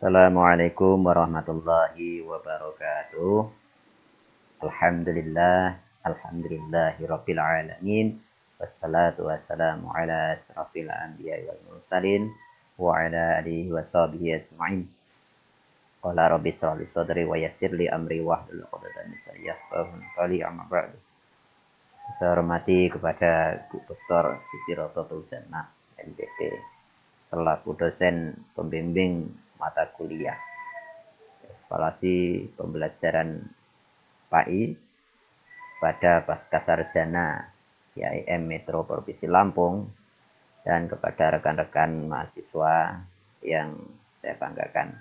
Assalamualaikum warahmatullahi wabarakatuh. Alhamdulillah, alhamdulillahirabbil alamin. Wassalatu wassalamu ala asrofil anbiya wal mursalin wa ala alihi wa sahbihi ajma'in. Qala rabbi shrah li sadri wa yassir li amri wahlul 'uqdatam min lisani yafqahu qawli, amma ba'du. Saya hormati kepada Bu Dr. Siti Rototul Jannah MPT selaku dosen pembimbing mata kuliah evaluasi pembelajaran PAI pada Pasca Sarjana IAIN Metro Provinsi Lampung dan kepada rekan-rekan mahasiswa yang saya banggakan.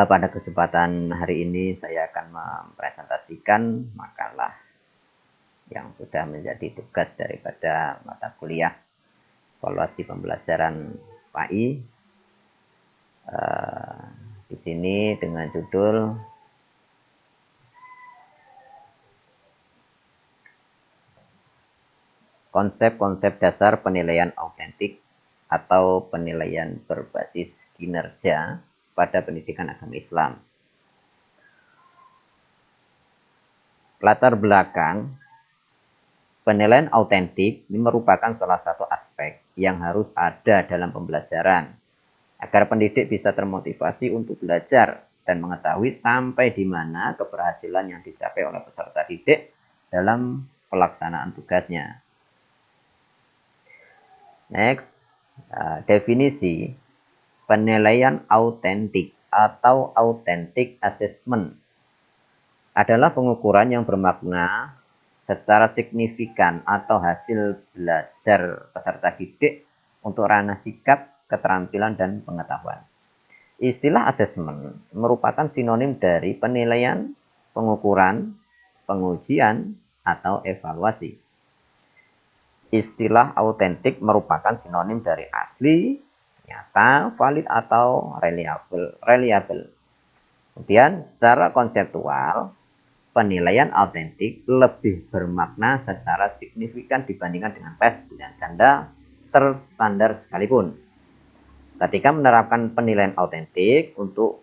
Pada kesempatan hari ini saya akan mempresentasikan makalah yang sudah menjadi tugas daripada mata kuliah evaluasi pembelajaran PAI. Di sini dengan judul konsep-konsep dasar penilaian autentik atau penilaian berbasis kinerja pada pendidikan agama Islam. Latar belakang penilaian autentik ini merupakan salah satu aspek yang harus ada dalam pembelajaran agar pendidik bisa termotivasi untuk belajar dan mengetahui sampai di mana keberhasilan yang dicapai oleh peserta didik dalam pelaksanaan tugasnya. Next, definisi penilaian autentik atau authentic assessment adalah pengukuran yang bermakna secara signifikan atau hasil belajar peserta didik untuk ranah sikap, keterampilan, dan pengetahuan. Istilah assessment merupakan sinonim dari penilaian, pengukuran, pengujian, atau evaluasi. Istilah autentik merupakan sinonim dari asli, nyata, valid, atau reliable. Kemudian, secara konseptual, penilaian autentik lebih bermakna secara signifikan dibandingkan dengan tes pilihan ganda terstandar sekalipun. Ketika menerapkan penilaian autentik untuk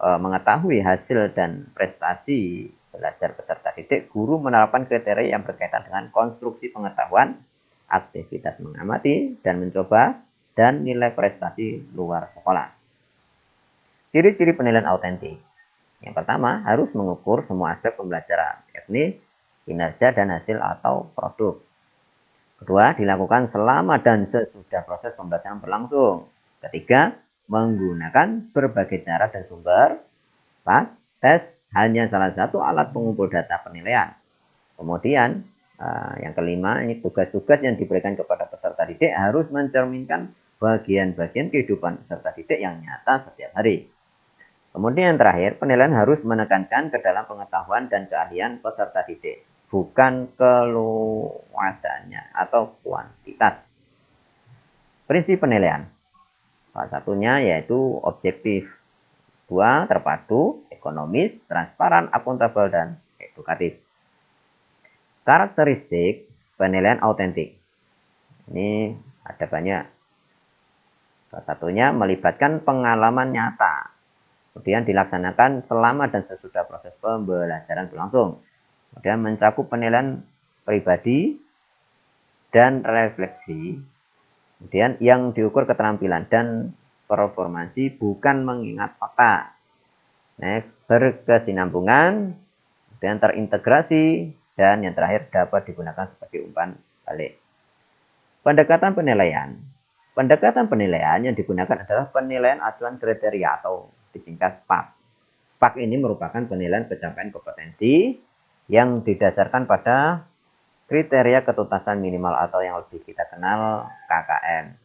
mengetahui hasil dan prestasi belajar peserta didik, guru menerapkan kriteria yang berkaitan dengan konstruksi pengetahuan, aktivitas mengamati dan mencoba, dan nilai prestasi luar sekolah. Ciri-ciri penilaian autentik. Yang pertama, harus mengukur semua aspek pembelajaran, yakni kinerja dan hasil atau produk. Kedua, dilakukan selama dan sesudah proses pembelajaran berlangsung. Ketiga, menggunakan berbagai cara dan sumber. Empat, tes hanya salah satu alat pengumpul data penilaian. Kemudian, yang kelima, ini tugas-tugas yang diberikan kepada peserta didik harus mencerminkan bagian-bagian kehidupan peserta didik yang nyata setiap hari. Kemudian yang terakhir, penilaian harus menekankan ke dalam pengetahuan dan keahlian peserta didik, bukan keluasannya atau kuantitas. Prinsip penilaian. Salah satunya yaitu objektif. Dua, terpadu, ekonomis, transparan, akuntabel, dan edukatif. Karakteristik penilaian autentik. Ini ada banyak. Salah satunya melibatkan pengalaman nyata. Kemudian dilaksanakan selama dan sesudah proses pembelajaran berlangsung. Kemudian mencakup penilaian pribadi dan refleksi. Kemudian yang diukur keterampilan dan performansi bukan mengingat fakta. Next, berkesinambungan, kemudian terintegrasi, dan yang terakhir dapat digunakan sebagai umpan balik. Pendekatan penilaian. Pendekatan penilaian yang digunakan adalah penilaian acuan kriteria atau disingkat PAK. PAK ini merupakan penilaian pencapaian kompetensi yang didasarkan pada kriteria ketuntasan minimal atau yang lebih kita kenal KKM.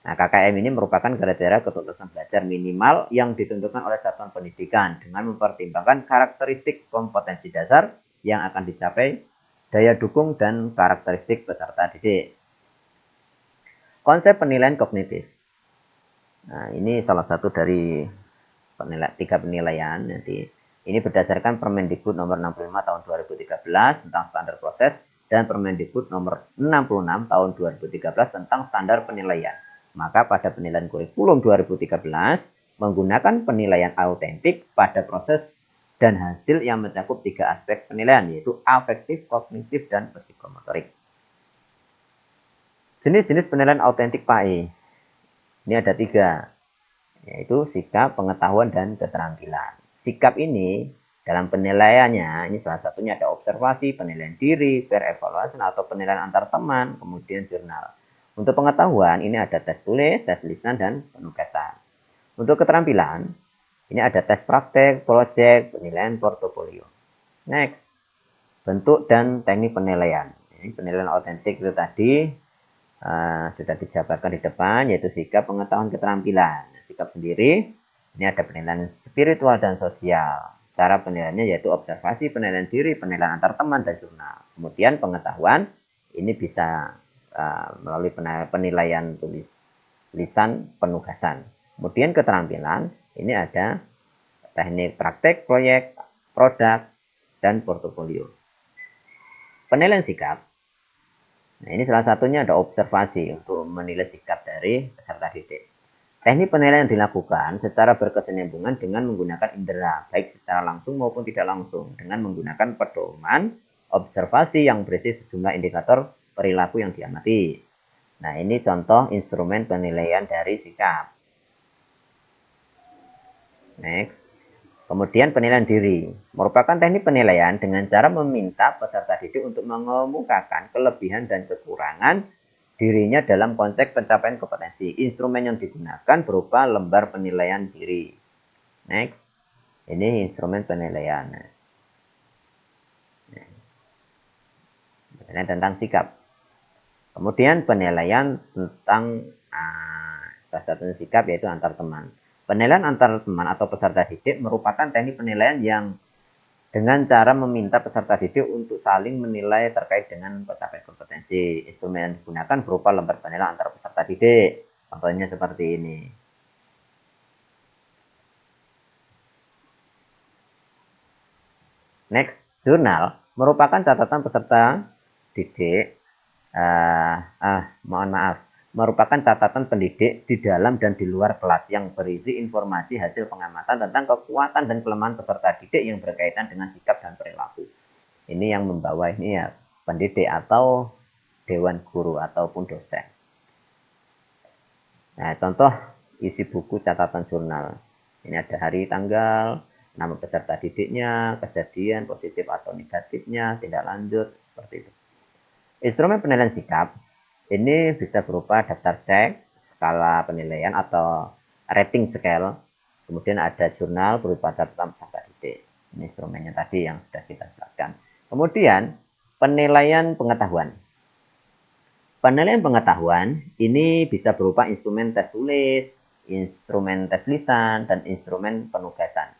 Nah, KKM ini merupakan kriteria ketuntasan belajar minimal yang ditentukan oleh satuan pendidikan dengan mempertimbangkan karakteristik kompetensi dasar yang akan dicapai, daya dukung, dan karakteristik peserta didik. Konsep penilaian kognitif. Nah, ini salah satu dari tiga penilaian. Jadi, ini berdasarkan Permendikbud nomor 65 tahun 2013 tentang standar proses dan Permendikbud nomor 66 tahun 2013 tentang standar penilaian. Maka pada penilaian kurikulum 2013 menggunakan penilaian autentik pada proses dan hasil yang mencakup 3 aspek penilaian, yaitu afektif, kognitif, dan psikomotorik. Jenis-jenis penilaian autentik PAE. Ini ada 3, yaitu sikap, pengetahuan, dan keterampilan. Sikap ini dalam penilaiannya, ini salah satunya ada observasi, penilaian diri, peer evaluation atau penilaian antar teman, kemudian jurnal. Untuk pengetahuan, ini ada tes tulis, tes lisan, dan penugasan. Untuk keterampilan, ini ada tes praktek, proyek, penilaian portofolio. Next, bentuk dan teknik penilaian. Ini penilaian autentik itu tadi sudah dijabarkan di depan, yaitu sikap, pengetahuan, keterampilan. Sikap sendiri, ini ada penilaian spiritual dan sosial. Cara penilaiannya yaitu observasi, penilaian diri, penilaian antar teman, dan jurnal. Kemudian pengetahuan, ini bisa melalui penilaian tulis, lisan, penugasan. Kemudian keterampilan, ini ada teknik praktek, proyek, produk, dan portofolio. Penilaian sikap, nah ini salah satunya ada observasi untuk menilai sikap dari peserta didik. Teknik penilaian dilakukan secara berkesinambungan dengan menggunakan indera, baik secara langsung maupun tidak langsung, dengan menggunakan pedoman observasi yang berisi sejumlah indikator perilaku yang diamati. Nah, ini contoh instrumen penilaian dari sikap. Next. Kemudian penilaian diri merupakan teknik penilaian dengan cara meminta peserta didik untuk mengemukakan kelebihan dan kekurangan dirinya dalam konteks pencapaian kompetensi. Instrumen yang digunakan berupa lembar penilaian diri. Next. Ini instrumen penilaian. Penilaian tentang sikap. Kemudian penilaian tentang salah satu sikap yaitu antar teman. Penilaian antar teman atau peserta didik merupakan teknik penilaian yang dengan cara meminta peserta didik untuk saling menilai terkait dengan pencapaian kompetensi. Instrumen yang digunakan berupa lembar penilaian antar peserta didik. Contohnya seperti ini. Next, jurnal merupakan catatan peserta didik. Merupakan catatan pendidik di dalam dan di luar kelas yang berisi informasi hasil pengamatan tentang kekuatan dan kelemahan peserta didik yang berkaitan dengan sikap dan perilaku. Ini yang membawa ini ya pendidik atau dewan guru ataupun dosen. Nah, contoh isi buku catatan jurnal. Ini ada hari, tanggal, nama peserta didiknya, kejadian positif atau negatifnya, tindak lanjut, seperti itu. Instrumen penilaian sikap ini bisa berupa daftar cek, skala penilaian atau rating scale. Kemudian ada jurnal berupa catatan peserta didik. Ini instrumennya tadi yang sudah kita jelaskan. Kemudian penilaian pengetahuan. Penilaian pengetahuan ini bisa berupa instrumen tes tulis, instrumen tes lisan, dan instrumen penugasan.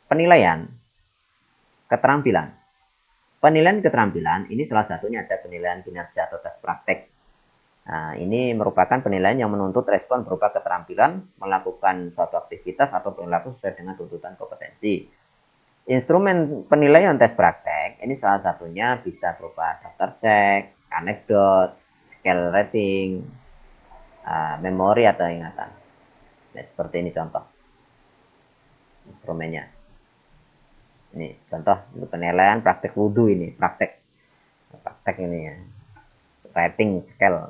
Penilaian keterampilan. Penilaian keterampilan ini salah satunya ada penilaian kinerja atau tes praktek. Nah, ini merupakan penilaian yang menuntut respon berupa keterampilan melakukan suatu aktivitas atau perilaku sesuai dengan tuntutan kompetensi. Instrumen penilaian tes praktek ini salah satunya bisa berupa daftar cek, anekdot, scale rating, memori atau ingatan. Nah, seperti ini contoh instrumennya. Ini contoh untuk penilaian praktek wudhu ini, praktek ini ya. Rating scale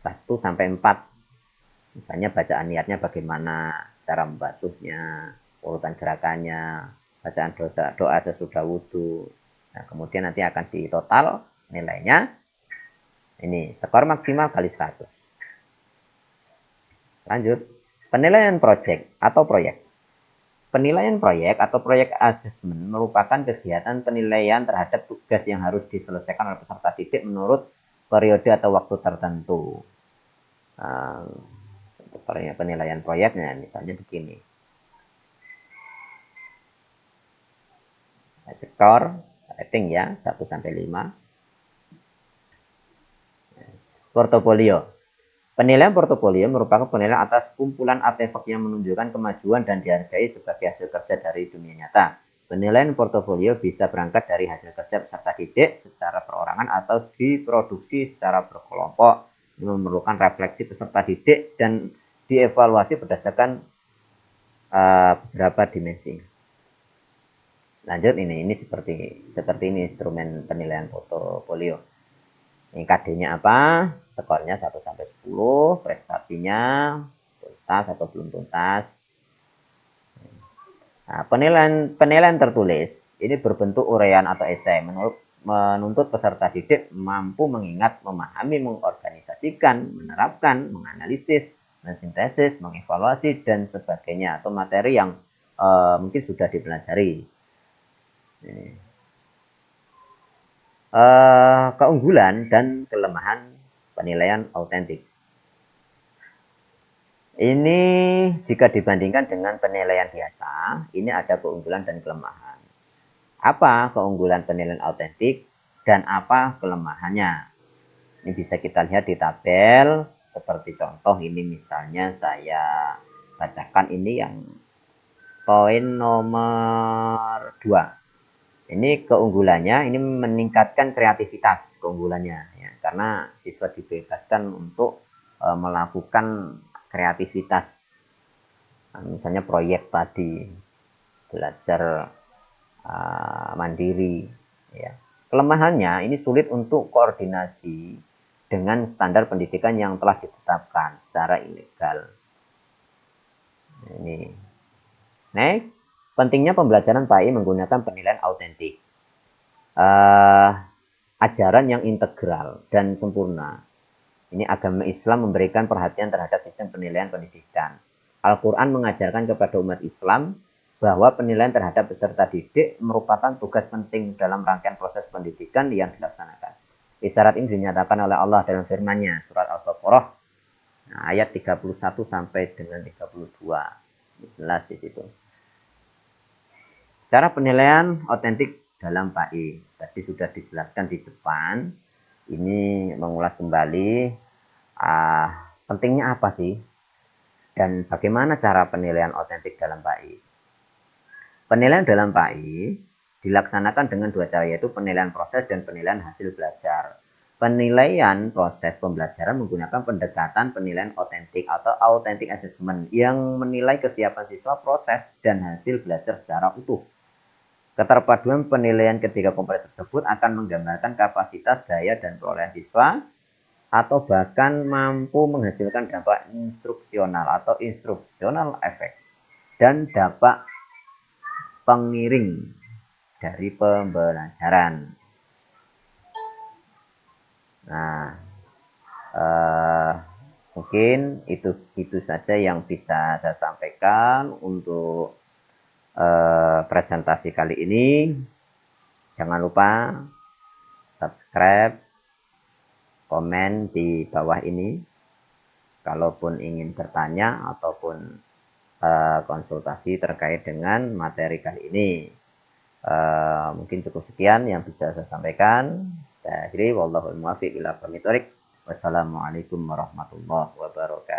1 sampai 4. Misalnya bacaan niatnya bagaimana, cara membasuhnya, urutan gerakannya, bacaan doa sesudah wudhu. Nah, kemudian nanti akan ditotal nilainya. Ini skor maksimal kali 100. Lanjut, penilaian project atau proyek. Penilaian proyek atau proyek assessment merupakan kegiatan penilaian terhadap tugas yang harus diselesaikan oleh peserta didik menurut periode atau waktu tertentu. Untuk penilaian proyeknya misalnya begini. Skor rating ya 1 sampai 5. Portofolio. Penilaian portofolio merupakan penilaian atas kumpulan artefak yang menunjukkan kemajuan dan dihargai sebagai hasil kerja dari dunia nyata. Penilaian portofolio bisa berangkat dari hasil kerja peserta didik secara perorangan atau diproduksi secara berkelompok. Ini memerlukan refleksi peserta didik dan dievaluasi berdasarkan beberapa dimensi. Lanjut ini seperti ini instrumen penilaian portofolio. Ini KD-nya apa? Skornya 1 sampai 10, prestasinya tuntas atau belum tuntas. Nah, penilaian tertulis ini berbentuk uraian atau esai menuntut peserta didik mampu mengingat, memahami, mengorganisasikan, menerapkan, menganalisis, mensintesis, mengevaluasi dan sebagainya atau materi yang mungkin sudah dipelajari. Keunggulan dan kelemahan penilaian autentik. Ini jika dibandingkan dengan penilaian biasa, ini ada keunggulan dan kelemahan. Apa keunggulan penilaian autentik dan apa kelemahannya? Ini bisa kita lihat di tabel, seperti contoh ini misalnya saya bacakan ini yang poin nomor 2. Ini keunggulannya, ini meningkatkan kreativitas keunggulannya, ya, karena siswa dibebaskan untuk melakukan kreativitas, misalnya proyek tadi, belajar mandiri. Ya. Kelemahannya ini sulit untuk koordinasi dengan standar pendidikan yang telah ditetapkan secara ilegal. Ini. Next, pentingnya pembelajaran PAI menggunakan penilaian autentik. Ajaran yang integral dan sempurna. Ini agama Islam memberikan perhatian terhadap sistem penilaian pendidikan. Al-Quran mengajarkan kepada umat Islam bahwa penilaian terhadap peserta didik merupakan tugas penting dalam rangkaian proses pendidikan yang dilaksanakan. Isyarat ini dinyatakan oleh Allah dalam firman-Nya, surat Al-Baqarah, ayat 31 sampai dengan 32. Jelas di situ. Cara penilaian autentik dalam PAI. Tadi sudah dijelaskan di depan. Ini mengulas kembali pentingnya apa sih dan bagaimana cara penilaian autentik dalam PAI. Penilaian dalam PAI dilaksanakan dengan dua cara, yaitu penilaian proses dan penilaian hasil belajar. Penilaian proses pembelajaran menggunakan pendekatan penilaian autentik atau authentic assessment yang menilai kesiapan siswa, proses, dan hasil belajar secara utuh. Keterpaduan penilaian ketiga komponen tersebut akan menggambarkan kapasitas, daya, dan perolehan siswa atau bahkan mampu menghasilkan dampak instruksional atau instructional effect dan dampak pengiring dari pembelajaran. Nah, mungkin itu saja yang bisa saya sampaikan untuk presentasi kali ini. Jangan lupa subscribe, komen di bawah ini. Kalaupun ingin bertanya ataupun konsultasi terkait dengan materi kali ini. Mungkin cukup sekian yang bisa saya sampaikan. Saya akhiri, wallahul muwaffiq ila aqwamit thoriq. Wassalamualaikum warahmatullahi wabarakatuh.